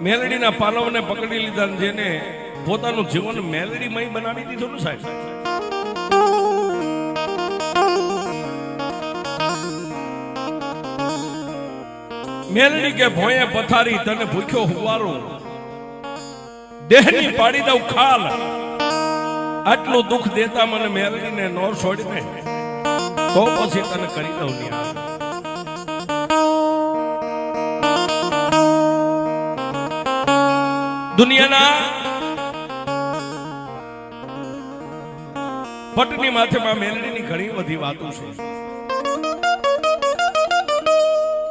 મેલડીના પાલવને પકડી લીધા, જેને પોતાનું જીવન મેલડીમય બનાવી દીધું ને સાહેબ. મેલડી કે ભોંયે પથારી તને ભૂખ્યો હુવારું, દેહની પાડી દઉં ખાલ, આટલું દુઃખ દેતા મને મેલડીને નો છોડીને તો પછી તને કરી દઉં ન્યા. દુનિયાના પટની માથેમાં મેલડીની ઘણી બધી વાતો છે,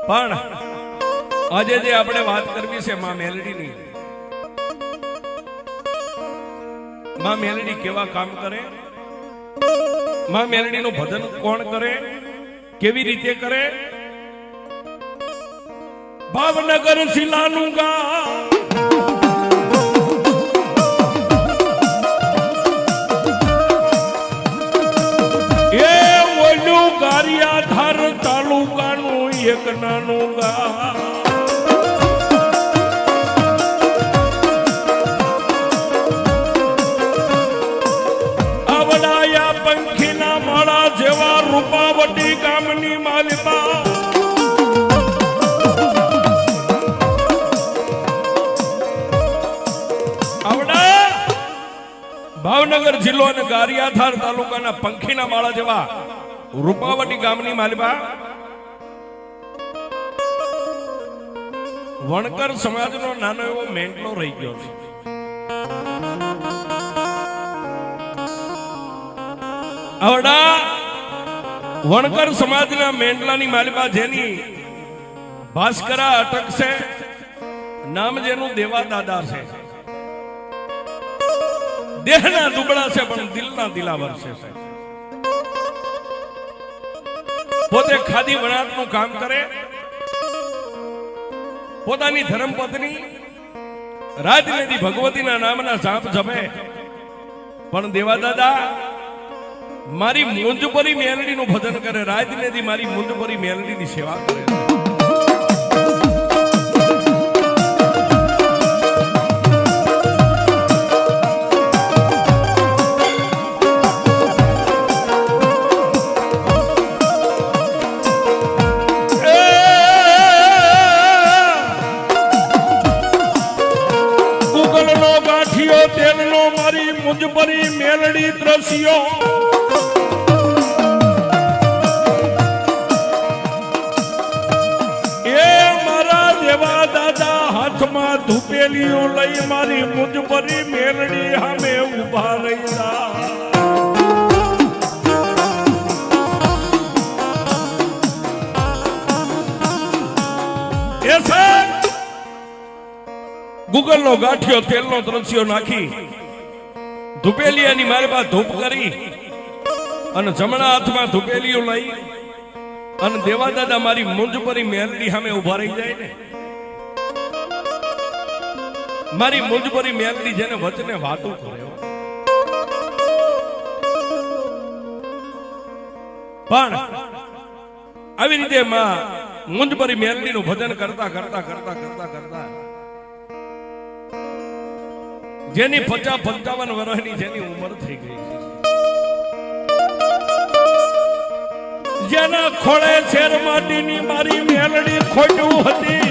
પણ આજે જે આપણે વાત કરવી છે માં મેલડીની. માં મેલડી કેવા કામ કરે, માં મેલડીનું ભજન કોણ કરે, કેવી રીતે કરે. ભાવનગર શિલાનું ગા એ ઓલું ગારિયાધાર તાલુકાનું એક નાનું ગા. રૂપાવટી ગામની માલિકા આવડા ભાવનગર જિલ્લો અને ગારિયાધાર તાલુકાના પંખીના માળા જેવા રૂપાવટી ગામની માલિકા વણકર સમાજનો નાનો એવો મેન્ટલો રહી ગયો છે. આવડા વણકર સમાજના મેંડલાની માલિકા જેની ભાસ્કરા અટક છે, નામ જેનું દેવા દાદા છે. દેહના દુબળા છે પણ દિલના દિલાવર છે. પોતે ખાદી વણાટનું કામ કરે, પોતાની ધર્મપત્ની રાજનેદી ભગવતીના નામના જાપ જપે, પણ દેવા દાદા મારી મુંજપરી મેલડીનું ભજન કરે, રાજનેદી મારી મુંજપરી મેલડીની સેવા કરે. ગુગલનો ગાંઠિયો તેલનો મારી મુંજપરી મેલડી દ્રશ્યો હાથમાં ધૂપેલીઓ લઈ મારી મુંજપરી મેલડી સામે ઉભા રહ્યા. ગુગલનો ગાંઠિયો તેલનો દ્રશ્યો નાખી ધૂપેલિયાની મારી પાસે ધૂપ કરી અને જમણા હાથમાં ધૂપેલીઓ લઈ અને દેવા દાદા મારી મુંજપરી મેલડી સામે ઉભા રહી જાય ને. મારી મુંજપરી મેલડી જેને વચને વાતો કરે, પણ આવી રીતે માં મુંજપરી મેલડીનું ભજન કરતા કરતા કરતા કરતા કરતા જેની 50-55 વર્ષની જેની ઉંમર થઈ ગઈ છે, જેના ખોળે શેર માટીની મારી મેલડી ખોટું હતી,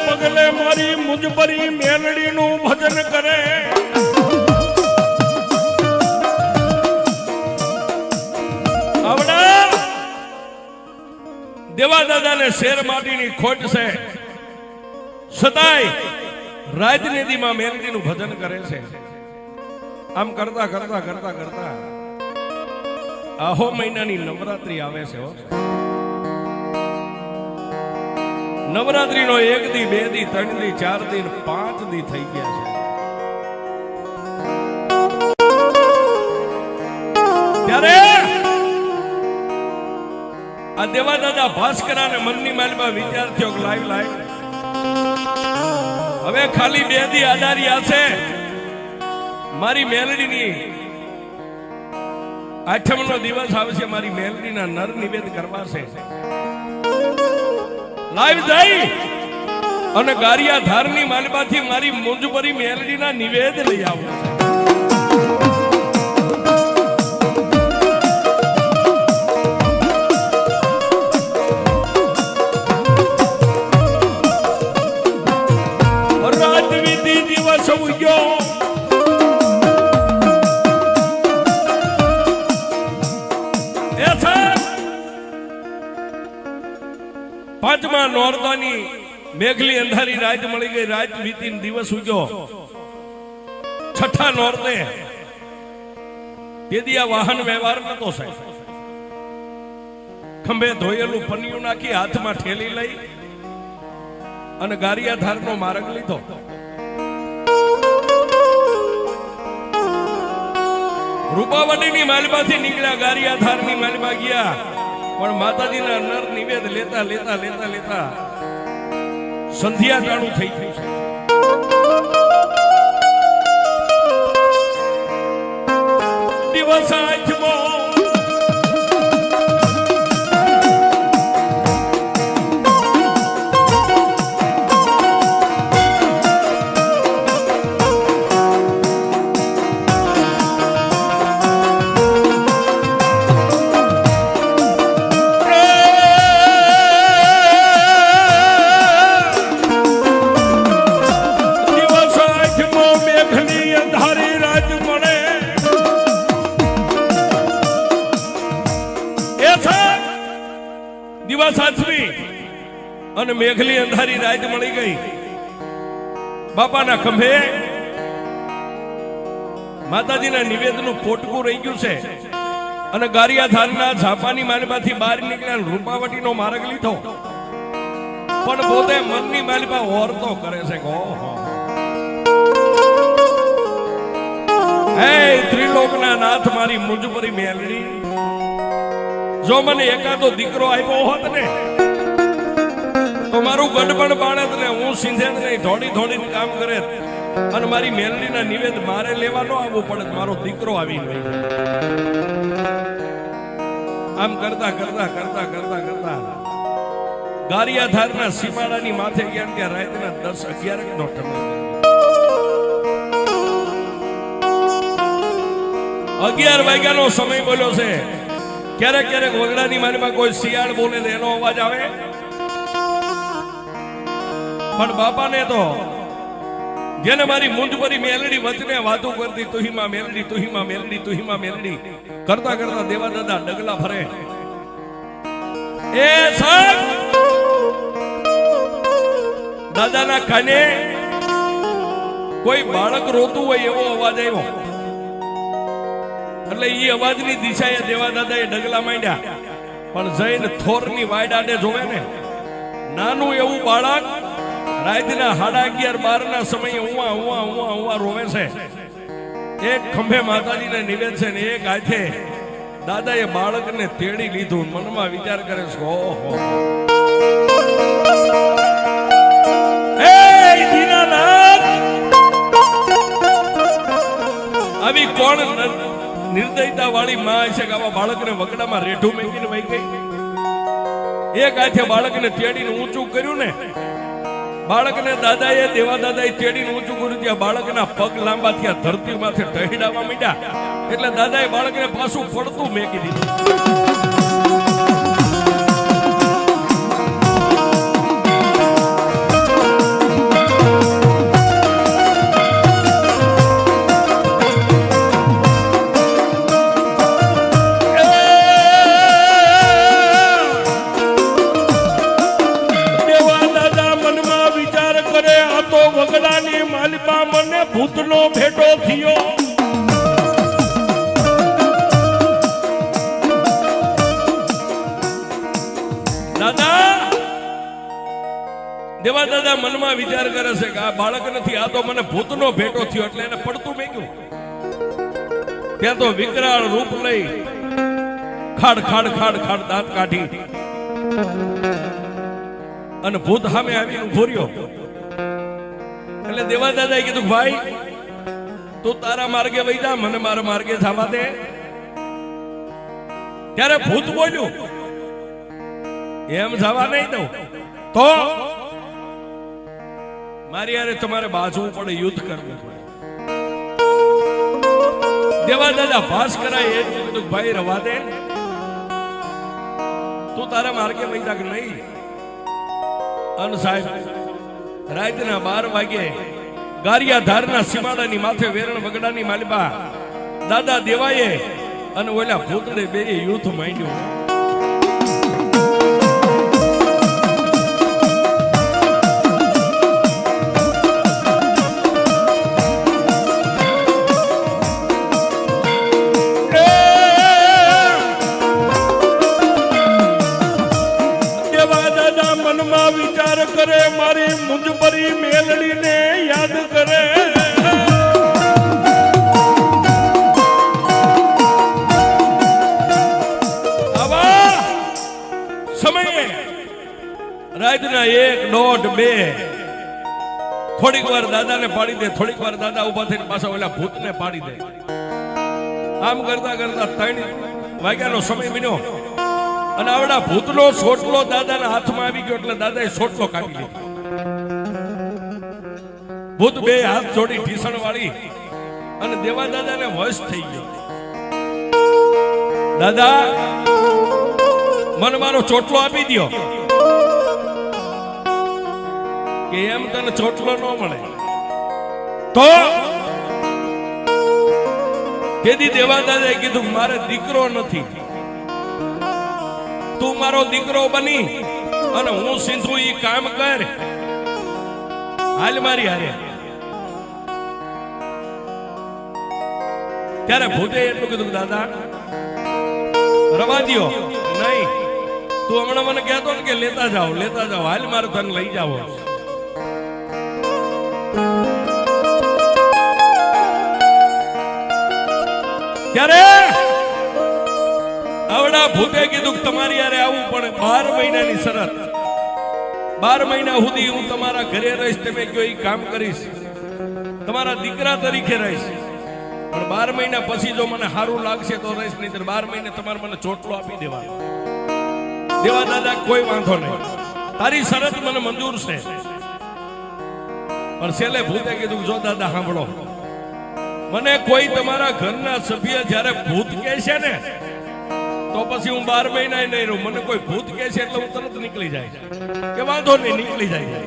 પગલે મારી મુંજપરી મેલડીનું ભજન કરે. આવડા દેવા દાદાને શેર માટીની ખોટ છે, છતાંય રાજનીતિમાં મેલડીનું ભજન કરે છે. આમ કરતા કરતા કરતા કરતા આહો મહિનાની નવરાત્રી આવે છે. નવરાત્રી નો 1 દી 2 દી 3 દી 4 દી 5 દી થઈ ગયા છે. ત્યારે આ દેવા દાદા ભાસ્કરાને મનની માલમાં વિચાર થયો કે લાઈવ હવે ખાલી 2 દી આધારિયા છે મારી મેલડીની આઠમનો દિવસ આવશે, મારી મેલડીના નર નિવેદ કરવા છે. લાઈવ જઈ અને ગારિયા ધારની માલમાંથી મારી મુંજપરી મેલડીના નિવેદ લઈ આવું. રાજવિધિ દિવસ ઉગ્યો પાંચમા નોરતાની મેઘલી અંધારી રાત મળી ગઈ. રાત વીતી દિવસ ઉગ્યો. છઠ્ઠા નોરતે તેથી આ વાહન વ્યવહાર નતો સાહેબ. ખંભે ધોયેલું પન્યું નાખી હાથમાં ઠેલી લઈ અને ગારિયા ધારનો માર્ગ લીધો. રૂપાવટીની માલમાંથી નીકળ્યા, ગારિયા ધારની માલમાં ગયા. પણ માતાજીના નર નિવેદ લેતા લેતા લેતા લેતા સંધ્યા ટાણું થઈ ગયું છે. દિવસ આઠમો દિવસ આઠમી અને મેઘલી અંધારી રાત મળી ગઈ. બાપાના ખંભે માતાજીના નિવેદનું પોટકું રહી ગયું છે અને ગારિયા ધારના ઝાપાની માલમાંથી બહાર નીકળ્યા, રૂપાવટીનો માર્ગ લીધો. પણ પોતે મનની માલમાં ઓરતો કરે છે. હે ત્રિલોકના નાથ મારી મુંજપરી મેલડી, જો મને એકાદો દીકરો આપ્યો હોત ને તો મારું ગઢપણ બાળત ને હું સિંધેત નહીં થોડી થોડી કામ કરે અને મારી મેલડીના નિવેદ મારે લેવા ન આવવું પડે, મારો દીકરો આવી ગયો. આમ કરતા કરતા કરતા કરતા કરતા ગારિયા ધારના સીમાડાની માથે ગયા ત્યાં રાતના 10-11 નો સમય. 11 વાગ્યાનો સમય બોલ્યો છે. ક્યારેક ક્યારેક વગડાની મારીમાં કોઈ શિયાળ બોલે તો એનો અવાજ આવે, પણ બાપાને તો જેને મારી મુંજપરી મેલડી વચને વાતો કરતી તુહીમાં મેલડી તુહીમાં મેલડી તુહીમાં મેલડી કરતા કરતા દેવા દાદા ડગલા ફરે. એ સાહેબ દાદાના કાને કોઈ બાળક રોતું હોય એવો અવાજ આવ્યો. એટલે એ અવાજની દિશાએ દેવા દાદાએ ડગલા માંડ્યા. પણ જઈને થોરની વાયડાડે જોવે ને નાનું એવું બાળક રાતના 11:30-12 ના સમયે ઉવા ઉવા ઉવા ઉવા રોવે છે. એક ખંભે માતાજીને નિવેદ છે ને એક હાથે દાદાએ બાળકને તેડી લીધું. મનમાં વિચાર કરે છે, ઓહો હે દીનાનાથ, આવી કોણ નિર્દયતા વાળી માં છે કે આવા બાળકને વગડામાં રેઢું મેકીને વહી ગઈ. એક હાથે બાળકને તેડીને ઊંચું કર્યું ને, બાળકને દાદાએ દેવા દાદાએ તેડીને ઊંચું કર્યું ત્યાં બાળકના પગ લાંબા થયા, ધરતી માથે ટહેડાવા માંડ્યા. એટલે દાદાએ બાળકને પાછું પડતું મેકી દીધું. મને ભૂતનો ભેટો થયો. દાદા દેવા દાદા મનમાં વિચાર કરે છે કે આ બાળક નથી, આ તો મને ભૂતનો ભેટો થયો. એટલે એને પડતું મેક્યું. ત્યાં તો વિકરાળ રૂપ લઈ ખાડ ખાડ ખાડ ખાડ દાંત કાઢી અને ભૂત સામે આવીને ઉભો રહ્યો. એટલે દેવા દાદાએ કીધું ભાઈ તું તારા માર્ગે વહી જા, મને મારા માર્ગે જવા દે. ત્યારે ભૂત બોલ્યું એમ જવા નહીં દઉં તો મારી યારે તમારે બાજવું પડે, યુદ્ધ કરવું પડે. દેવા દાદા ભાસ કરાય એ કીધું ભાઈ રવા દે, તું તારા માર્ગે વહી જા કે નહીં. અને સાહેબ રાતના 12 વાગે ગારિયાધારના સીમાડાની માથે વેરણ વગડાની માલિબા દાદા દેવાએ અને ઓલા ભૂતડે બે યુદ્ધ માંડ્યું. વિચાર કરે મારી મુંજપરી મેલડીને યાદ કરે. આવા સમયે રાતના 1, 1:30, 2 થોડીક વાર દાદાને પાડી દે, થોડીક વાર દાદા ઉભા થઈને પાછા ઓલા ભૂતને પાડી દે. આમ કરતા કરતા 3 વાગ્યાનો સમય બન્યો અને આવડા ભૂતનો સોટલો દાદાના હાથમાં આવી ગયો. એટલે દાદાએ સોટલો કાપી લીધો. ભૂત બે હાથ જોડી ઢીસણ વાળી અને દેવા દાદાને વશ થઈ ગયો. દાદા મને મારો ચોટલો આપી દો. કે એમ તને ચોટલો ન મળે તો તેથી દેવા દાદાએ કીધું મારે દીકરો નથી, તું મારો દીકરો બની અને હું સિંધુ ઈ કામ કર, હાલ મારી હારે. ત્યારે ભૂતે એટલું કીધું દાદા રવા દ્યો. નહીં, તું હમણાં મને કહેતો ને કે લેતા જાઓ, હાલ મારે તને લઈ જાવ. ત્યારે આવડા ભૂતે કીધું તમારી યારે આવવું પડે. 12 મહિનાની શરત, 12 મહિના સુધી હું તમારા ઘરે રહીશ, તમે કયો એ કામ કરીશ, તમારા દીકરા તરીકે રહીશ. પણ 12 મહિના પછી જો મને સારું લાગશે તો રહીશ, નહીં 12 મહિને તમારે મને ચોટલો આપી દેવાનો. દેવા દાદા કોઈ વાંધો નહીં, તારી શરત મને મંજૂર છે. પણ છેલ્લે ભૂતે કીધું જો દાદા સાંભળો, મને કોઈ તમારા ઘરના સભ્ય જ્યારે ભૂત કહે છે ને તો પછી હું 12 મહિના નહીં રહું. મને કોઈ ભૂત કહે છે એટલે હું તરત નીકળી જાય કે વાંધો નહીં, નીકળી જાય.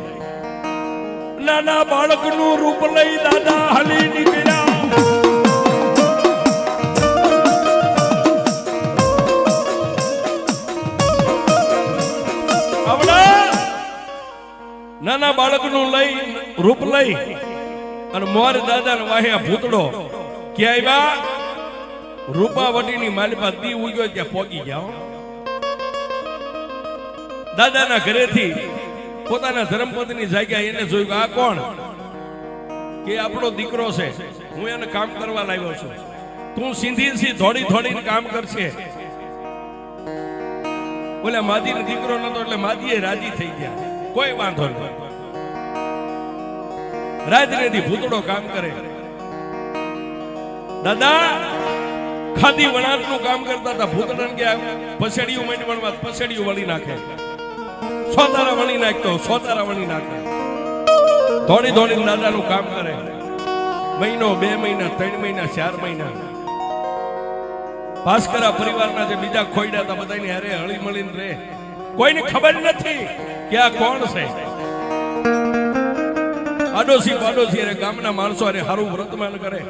નાના બાળકનું રૂપ લઈ દાદા હાલી નીકળ્યા. નાના બાળકનું લઈ રૂપ લઈ અને મોર દાદા વાહ્યા ભૂતડો ક્યાં આવ્યા? રૂપાવટીની માલિપા દી ઉગ્યો ત્યાં પોગી ગયા. દાદાના ઘરેથી પોતાના ધર્મપત્ની જાગ્યા એને જોયું આ કોણ? કે આપણો દીકરો છે, હું એને કામ કરવા લાવ્યો છું, તું સીધી થોડીને કામ કરશે. બોલે માદીનો દીકરો નતો એટલે માદીએ રાજી થઈ ગયા, કોઈ વાંધો નહીં. રાજનેથી ભૂતડો કામ કરે. દાદા ખાદી વણાટનું કામ કરતા હતા. ભૂતડાને કે પસેડિયું માંડી વણવા, પસેડિયું વળી નાખે, સોતારા વણી નાખતો, સોતારા વણી નાખે. થોડી દાદાનું કામ કરે. મહિનો, 2 મહિના, 3 મહિના, 4 મહિના. ભાસ્કરા પરિવારના જે બીજા ખોઈડા હતા બધાની હારે હળી મળીને રહે. કોઈને ખબર નથી કે આ કોણ છે. આડોશી અરે ગામના માણસો અરે હારું વ્રતમાન કરે,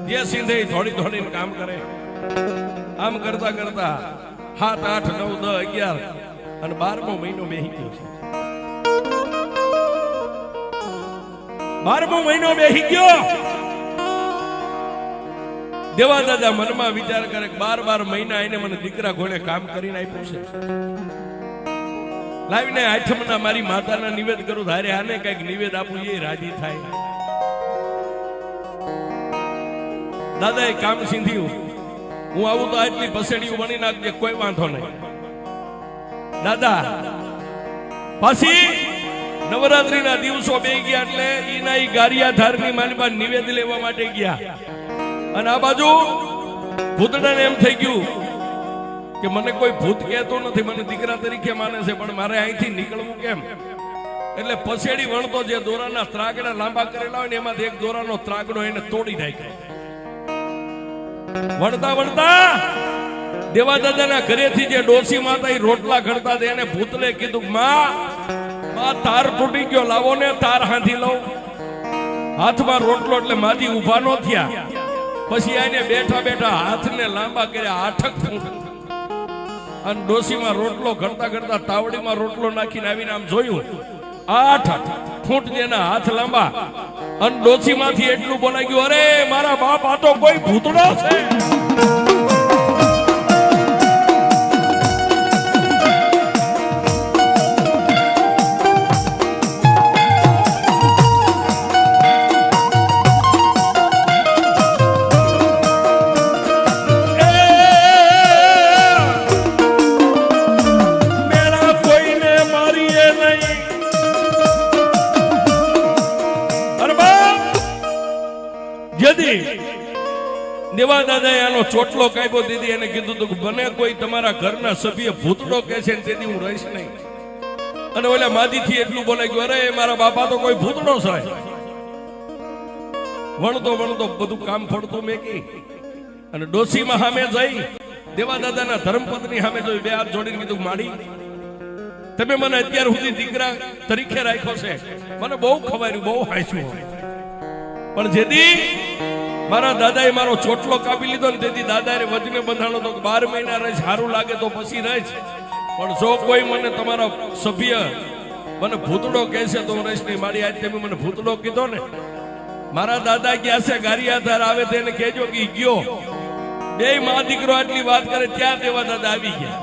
જે સિંધે થોડીને કામ કરે. આમ કરતા 7, 8, 9, 10, 11 અને 12મો મહિનો બેહી ગયો છે. 12મો મહિનો બેહી ગયો. દેવા દાદા મનમાં વિચાર કરે 12 મહિના એને મને દીકરા ઘોડે કામ કરીને આપ્યું છે. લાવીને આઠમના મારી માતાના નિવેદ કરું, ધારે આને કઈક નિવેદ આપું એ રાજી થાય. દાદાએ કામ સીંધ્યું, હું આવું તો આટલી પસેડીઓ વણી નાખજે, કોઈ વાંધો નહીં. દાદા પછી નવરાત્રીના દિવસો બે ગયા એટલે ઈના ઈ ગારિયા ધારની માલમાં નિવેદ લેવા માટે ગયા અને આ બાજુ ભૂતડાને એમ થઈ ગયું કે મને કોઈ ભૂત કહેતો નથી, મને દીકરા તરીકે માને છે, પણ મારે અહીંથી નીકળવું કેમ? એટલે પસેડી વણતો જે દોરાના ત્રાગડા લાંબા કરેલા હોય ને એમાંથી એક દોરાનો ત્રાગડો એને તોડી નાખ્યો. વણતા વણતા દેવા દાદાના ઘરેથી જે ડોસી માતા ઈ રોટલા ઘડતા હતા એને ભૂતને કીધું, માં તાર તૂટી ગયો, લાવો ને તાર હાથી લઉં. હાથમાં રોટલો એટલે માજી ઉભા ન થયા. પછી એને બેઠા બેઠા હાથને લાંબા કર્યા 8 ફૂટ અને ડોસીમાં રોટલો ઘડતા ઘડતા તાવડીમાં રોટલો નાખીને આવીને આમ જોયું 8 ફૂટ જેના હાથ લાંબા અને ડોસીમાંથી એટલું બોલાઈ ગયું, અરે મારા બાપ આ તો કોઈ ભૂતડો છે. દેવા દાદાએ આનો ચોટલો કાપ્યો, દીદી એને કીધું તું બને કોઈ તમારા ઘરના સભ્ય ભૂતડો કહે છે તેથી હું રહીશ નહીં. અને ઓલા માદીથી એટલું બોલાઈ ગયું, અરે મારા બાપા તો કોઈ ભૂતડો છે. વણતો વણતો બધું કામ ફળતું મેકી અને ડોસીમાં સામે જઈ દેવા દાદાના ધર્મપત્ની સામે જોઈ, બે હાથ જોડીને કીધું, માડી તમે મને અત્યાર સુધી દીકરા તરીકે રાખ્યો છે, મને બહુ ખવાયું, બહુ હાંસ્યું, પણ જેથી મારા દાદાએ મારો ચોટલો કાપી લીધો ને તેથી દાદાએ વચને બંધાણો તો 12 મહિના રહે, સારું લાગે તો પછી રહે, પણ જો કોઈ મને તમારા સભ્ય મને ભૂતડો કહે છે તો હું રહીશ નહીં. મારી આજ તમે મને ભૂતડો કીધો ને, મારા દાદા ગયા છે ગારિયાધાર, આવે તો એને કહેજો કે ગયો. બે માં દીકરો આટલી વાત કરે ત્યાં દેવા દાદા આવી ગયા.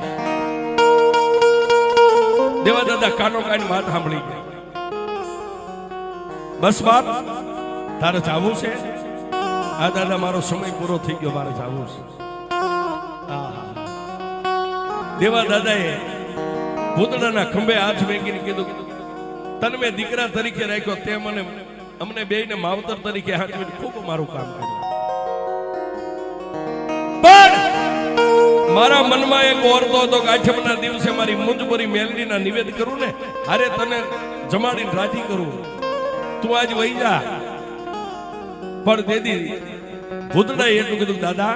દેવા દાદા કાનો કાઢી વાત સાંભળી ગયા. બસ બાપ તારે જાવું છે? આ દાદા મારો સમય પૂરો થઈ ગયો, મારે જાવું છે. દેવા દાદાએ ભૂતડાના ખંભે હાથ મેકીને કીધું, તને મેં દીકરા તરીકે રાખ્યો, તે મને અમને બેયને માવતર તરીકે હાથવીને ખૂબ મારું કામ કર્યું, પણ મારા મનમાં એક ઓરતો હતો કે આઠમના દિવસે મારી મુંજપરી મેલડીના નિવેદ કરું ને, અરે તને જમાડીને રાજી કરું, તું આજ વહી જા. પણ દેદી ભૂતડાએ એટલું કીધું, દાદા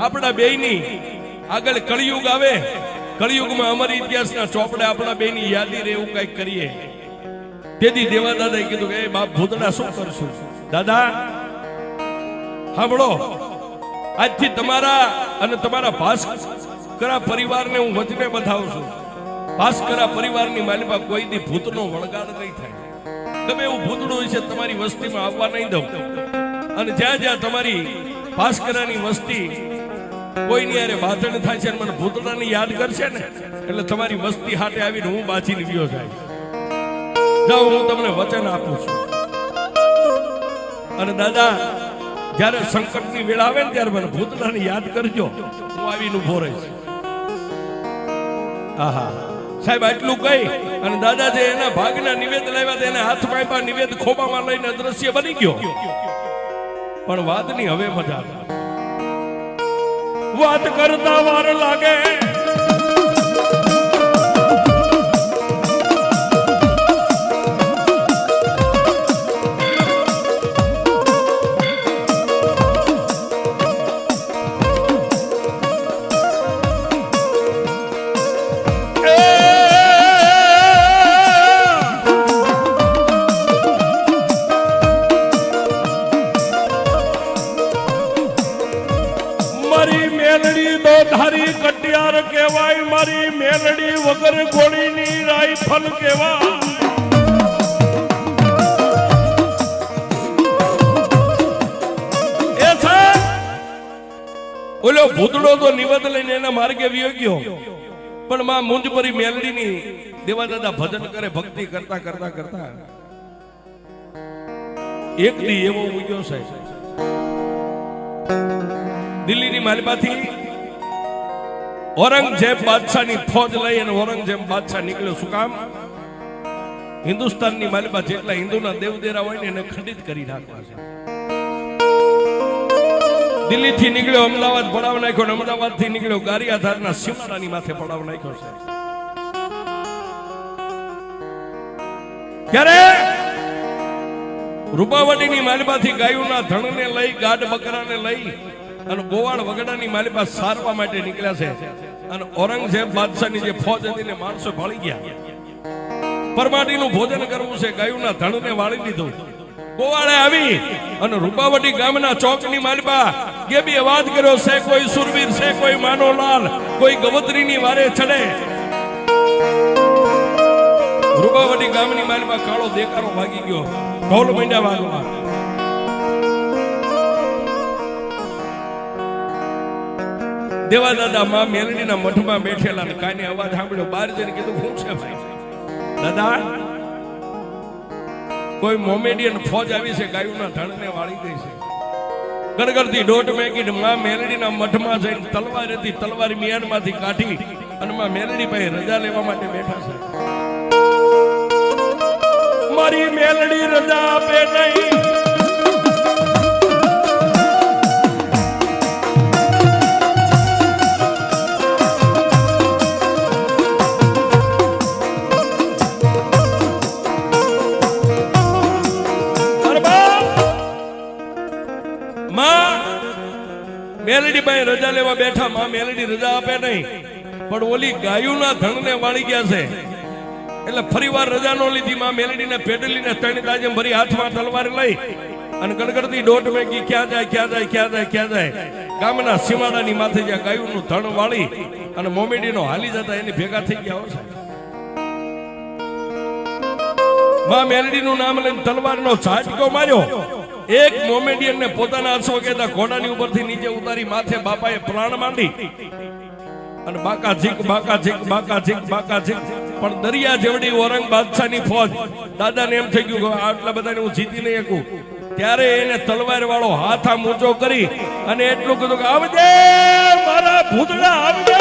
આપણા બેયની આગળ કળિયુગ આવે, કળિયુગમાં અમારી ઇતિહાસના ચોપડે આપણા બેયની યાદી રહે એવું કઈક કરીએ. તેથી દેવા દાદાએ કીધું કે બાપ ભૂતડા શું કરશું? દાદા સાંભળો, આજથી તમારા અને તમારા ભાસ્કરા પરિવારને હું વચને બધાવું છું, ભાસ્કરા પરિવારની માલિકા કોઈ દી ભૂતનો વળગાડ નહીં થાય. ગમે એવું ભૂતડું હોય છે તમારી વસ્તીમાં આવવા નહીં દઉં. અને જ્યાં જ્યાં તમારી ભાસ્કરાની વસ્તી કોઈની યારે બાધણ થાય છે, મને ભૂતડાની યાદ કરશે ને એટલે તમારી વસ્તી હાથે આવીને હું બાજીને ગયો જાય. જાઓ, હું તમને વચન આપું છું. અને દાદા જ્યારે સંકટની વેળા આવે ને ત્યારે મને ભૂતડાની યાદ કરજો, હું આવીને ઉભો રહીશ. આહા સાહેબ આટલું કહી અને દાદા જે એના ભાગના નિવેદ લાવ્યા હતા એને હાથમાં આપ્યા, નિવેદ ખોબામાં લઈને અદ્રશ્ય બની ગયો. પણ વાતની હવે મજા વાત કરતા વાર લાગે. ધારી કટિયાર કહેવાય, મારી મેલડી વગર ગોળીની રાઈફલ કહેવાય. એ છે ઓલો ભૂતડો તો નિવેદ લઈને એના માર્ગે વિયો ગયો, પણ માં મુંજપરી મેલડીની દેવા દાદા ભજન કરે, ભક્તિ કરતા કરતા કરતા એક દી એવો ઉગ્યો છે દિલ્હીની માલમાંથી ઔરંગઝેબ બાદશાહની ફોજ લઈ અને ઔરંગઝેબ બાદશાહ નીકળ્યો. શું કામ? હિન્દુસ્તાનની માલિકા જેટલા હિન્દુના દેવદેરા હોય ને એને ખંડિત કરી નાખવા છે. દિલ્હીથી નીકળ્યો, અમદાવાદ પડાવ નાખ્યો, અમદાવાદ થી નીકળ્યો ગારિયાધારના સીમાડાની માથે પડાવ નાખ્યો છે. ક્યારે રૂપાવટીની માલિબાથી ગાયોના ધણને લઈ, ગાઢ બકરાને લઈ અને ગોવાળ વગડાની માલિબા સારવા માટે નીકળ્યા છે. અને ઔરંગઝેબ બાદશાહની જે ફોજ હતી ને માણસો ભાળી ગયા. પરમાટીનું ભોજન કરવું છે, ગાયોના ધણને વાળી લીધું. ગોવાળે આવી અને રૂપાવટી ગામના ચોકની માલિબા ગેબી અવાજ કર્યો છે, કોઈ સુરવીર છે, કોઈ માનોલાલ, કોઈ ગવત્રીની વારે ચડે. રૂપાવટી ગામની માલિબા કાળો દેકારો ભાગી ગયો. ઢોલ મંડ્યા વાગવા. દેવાદાદા માં મેલડીના મઠમાં બેઠેલા ને કાને અવાજ સાંભળ્યો. બહાર જઈને કીધું, શું છે ભાઈ? દાદા, કોઈ મોમેડિયન ફોજ આવી છે, ગાયોના ધણને વાળી ગઈ છે. ગરગરથી દોઢ મેકીને માં મેલડીના મઠમાં જઈને તલવાર હતી, તલવાર મિયાનમાંથી કાઢી અને માં મેલડી પાસે રજા લેવા માટે બેઠા છે. મારી મેલડી રજા આપે નહીં. મેલડી ભાઈ રજા લેવા બેઠા. માં મેલડી રજા આપે નહીં, પણ ઓલી ગાયોના ધણને વાળી ગયા છે એટલે ફરીવાર રજા નો લીધી. માં મેલડીને પેડલીને ત્રણ તાજે ભરી હાથમાં તલવાર લઈ અને ગણગણતી દોઢ મેકી ક્યાં જાય, ક્યાં જાય, ક્યાં જાય, ક્યાં જાય. ગામના સીમાડાની માથે જ્યાં ગાયોનું ધણ વાળી અને મોમેડીનો હાલી જતા એની ભેગા થઈ ગયા છે. માં મેલડીનું નામ લઈને તલવારનો ઝાટકો માર્યો. એક મોમેડિયન ને પોતાના અશ્વકેતા ઘોડાની ઉપરથી નીચે ઉતારી માથે બાપાએ પ્રાણ માંડી અને બાકા ઝીક, બાકા ઝીક, બાકા ઝીક, બાકા ઝીક. પણ દરિયા જેવડી ઔરંગ બાદશાહની ફોજ. દાદાને એમ થઈ ગયું કે આટલા બધાને હું જીતી નહીં શકું. ત્યારે એને તલવાર વાળો હાથ આમ ઊંચો કરી અને એટલું કીધું કે આવજે મારા ભૂતડા, આવજે.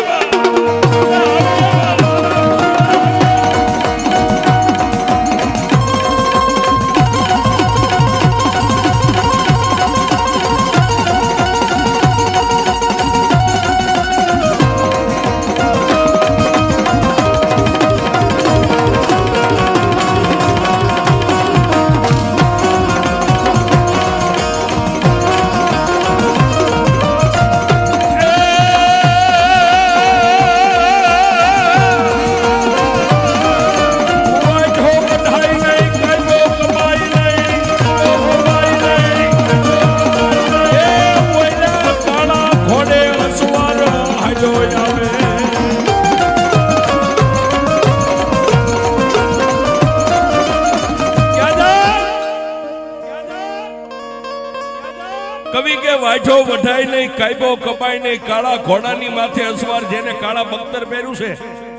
કવિ કે વાઢો વઢાય નહીં, કાયબો કપાય નહીં, કાળા ઘોડાની માથે અસવાર, જેને કાળા બખ્તર પહેર્યું છે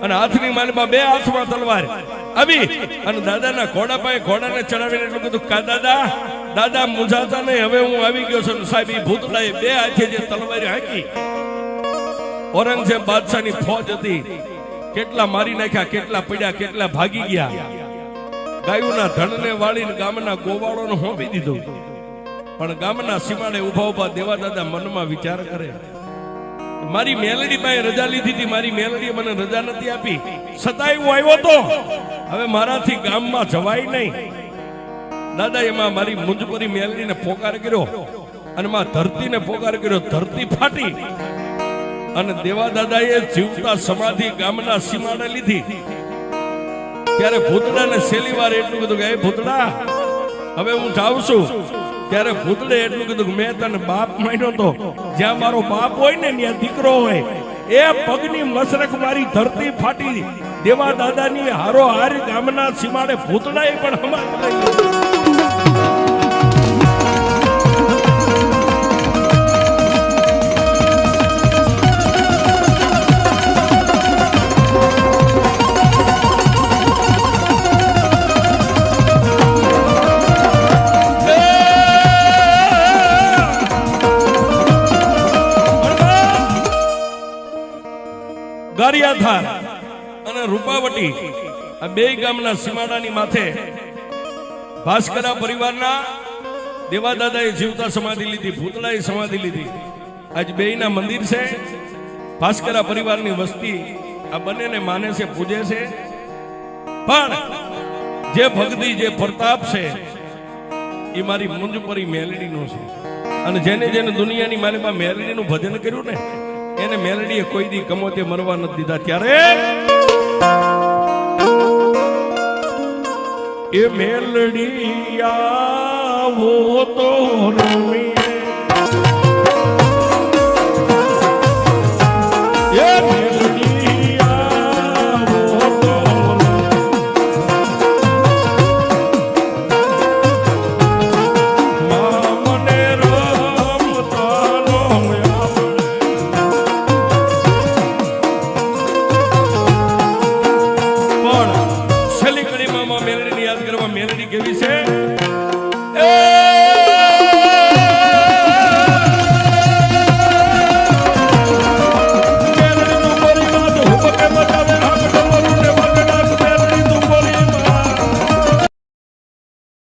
અને હાથની માલમાં બે હાથમાં તલવાર આવી અને દાદાના ઘોડા પાસે ઘોડાને ચડાવીને એટલું કીધું, કા દાદા, દાદા મૂંઝાતા નહીં, હવે હું આવી ગયો છું. સાહેબ ઈ ભૂતળાએ બે હાથે જે તલવારી હાંકી. ઔરંગઝેબ બાદશાહની ફોજ હતી, કેટલા મારી નાખ્યા, કેટલા પડ્યા, કેટલા ભાગી ગયા. ગાયોના ધણને વાળીને ગામના ગોવાળોને હોંપી દીધું. પણ ગામના સીમાડે ઉભા ઉભા દેવાદાદા મનમાં વિચાર કરે, મારી મેલડી પાસે રજા લીધી હતી, મારી મેલડીએ મને રજા નથી આપી, છતાંય હું આવ્યો તો. હવે મારાથી ગામમાં જવાય નહીં. દાદા એમાં મારી મુંજપરી મેલડીને પોકાર કર્યો અને માં ધરતીને પોકાર કર્યો. ધરતી ફાટી અને દેવાદાદાએ જીવતા સમાધિ ગામના સીમાડે લીધી. ત્યારે ભૂતડાને છેલ્લી વાર એટલું કીધું કે, એ ભૂતડા, હવે હું જાઉં છું. ત્યારે ભૂતડે એટલું કીધું કે, મેં તને બાપ માન્યો તો, જ્યાં મારો બાપ હોય ને ત્યાં દીકરો હોય. એ પગની મસરખ મારી ધરતી ફાટી. દેવા દાદાની હારો હાર ગામના સીમાડે ભૂતડાએ પણ હમાત લઈ. દરિયાધાર અને રૂપાવટી આ બે ગામના સીમાડાની માથે ભાસ્કરા પરિવારના દેવાદાદાએ જીવતા સમાધિ લીધી, ભૂતળાએ સમાધિ લીધી. આજ બેયના મંદિર છે. ભાસ્કરા પરિવારની વસ્તી આ બંનેને માને છે, પૂજે છે. પણ જે ભક્તિ, જે પ્રતાપ છે એ મારી મુંજપરી મેલડીનું છે. અને જેને જેને દુનિયાની માલિકમાં મેલડીનું ભજન કર્યું ને એને મેલડીએ કોઈ દી કમોતે મરવા નથી દીધા. ત્યારે એ મેલડી આવો તો રમીએ, એ મેલડી આવો તો મામને રમતાનો પણ છેલ્લી કડીમાં મેલડીને યાદ કરવા મેલડી કેવી છે.